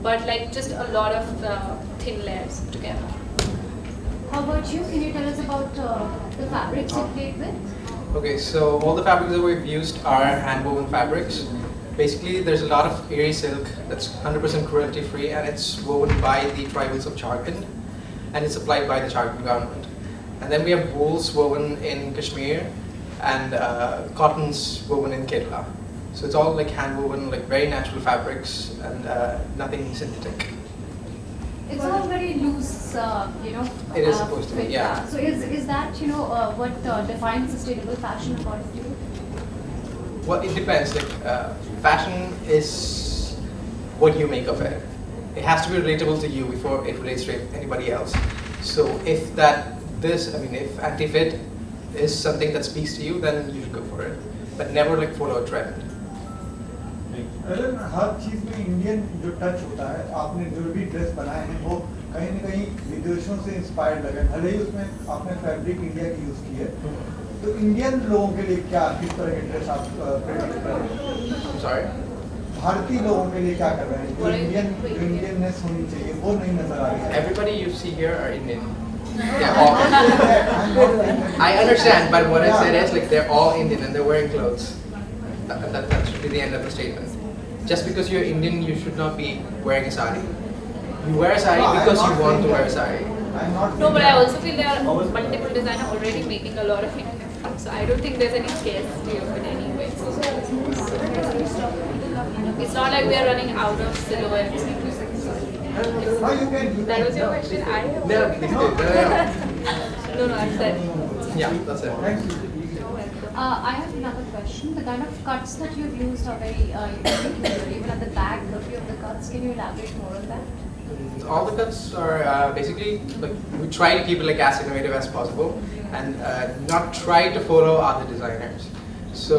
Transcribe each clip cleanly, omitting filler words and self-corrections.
but like just a lot of thin layers together. How about you? Can you tell us about the fabrics you played with? Okay, so all the fabrics that we've used are hand-woven fabrics. Basically, there's a lot of airy silk that's 100% cruelty-free, and it's woven by the tribals of Jharkhand, and it's supplied by the Jharkhand government. And then we have wools woven in Kashmir, and cottons woven in Kerala. So it's all like hand-woven, like very natural fabrics, and nothing synthetic. It's all very loose, It is supposed to be, yeah. So is that, what defines sustainable fashion according to you? Well, it depends. Like, fashion is what you make of it. It has to be relatable to you before it relates to anybody else. So if if anti-fit is something that speaks to you, then you should go for it. But never like follow a trend. हर चीज में Indian जो touch होता है, आपने जो भी dress बनाए हैं वो कहीं न कहीं विदेशों से इंस्पायर्ड लगे, भले ही उसमें आपने फैब्रिक इंडिया की यूज की है, तो इंडियन लोगों के लिए क्या किस तरह के ड्रेस आप प्रेफर कर रहे हैं? Sorry? भारतीय लोगों के लिए क्या कर रहे हैं? जो इंडियननेस होनी चाहिए वो नहीं नजर आ रही है. Everybody you see here are Indian. Yeah, all. I understand, but what I said is like they're all Indian and they're wearing clothes. That should be the end of the statement. Just because you're Indian, you should not be wearing a sari. You wear a sari because you want to wear a sari. No, but I also feel there are multiple designers already making a lot of Indian food, so I don't think there's any scarcity of it anyway. It's not like we are running out of silhouettes. That was your question? No, please do. No, I've said. Yeah, that's it. Thank you. I have another question. The kind of cuts that you've used are very peculiar. Even at the back, a few of the cuts. Can you elaborate more on that? All the cuts are basically like we try to keep it like as innovative as possible and not try to follow other designers. So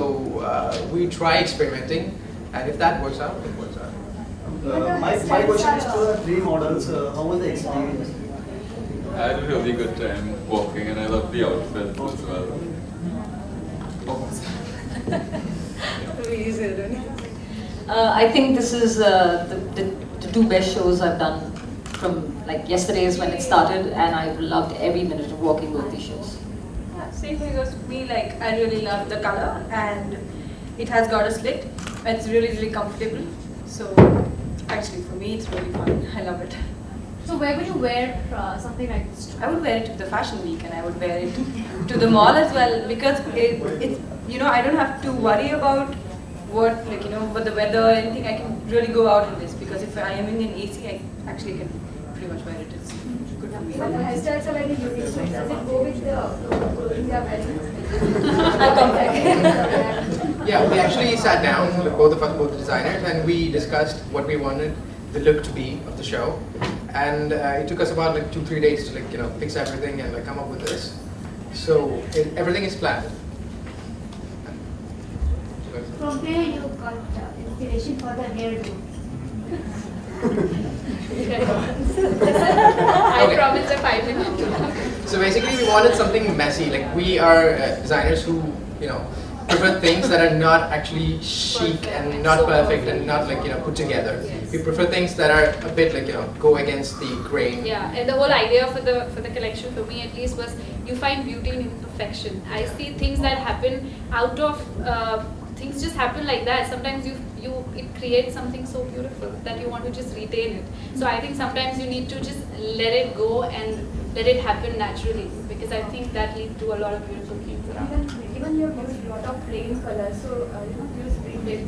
we try experimenting, and if that works out, it works out. My question is to the three models. How was the experience? I had a really good time walking, and I love the outfit as well. I think this is the two best shows I've done from like yesterday's when it started, and I've loved every minute of walking both these shows. Same because me, like, I really love the color and it has got a slit. It's really comfortable. So actually for me it's really fun. I love it. So where would you wear something like this to? I would wear it to the fashion week and I would wear it to the mall as well because it's I don't have to worry about what what the weather or anything. I can really go out in this because if I am in an AC, I actually can pretty much wear it. It's good for me. But the hairstyles are very unique. So does it go with the clothing they are wearing? I'll come back. Yeah, we actually sat down, like, both the designers, and we discussed what we wanted the look to be of the show. And it took us about like 2-3 days to fix everything and like come up with this. So everything is planned. From there you got inspiration for the hairdo. I promised a 5-minute. So basically, we wanted something messy. Like we are designers who prefer things that are not actually chic and not perfect and not put together. We prefer things that are a bit go against the grain. Yeah, and the whole idea for the collection, for me at least, was you find beauty in imperfection. I see things that happen out of things just happen like that. Sometimes it creates something so beautiful that you want to just retain it. So I think sometimes you need to just let it go and let it happen naturally, because I think that leads to a lot of beautiful things around. Even you have used a lot of plain colors, so you use printed,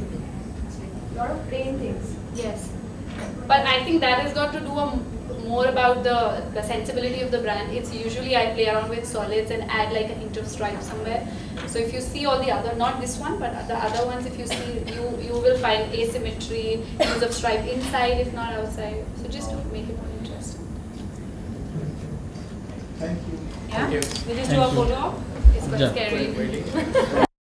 a lot of plain things. Yes, but I think that has got to do more about the sensibility of the brand. It's usually I play around with solids and add like a hint of stripe somewhere. So if you see all the other, not this one, but the other ones, if you see, you will find asymmetry, use of stripe inside, if not outside. So just to make it more interesting. Thank you. Yeah? Thank you. We just do a photo op? It's quite scary. Really?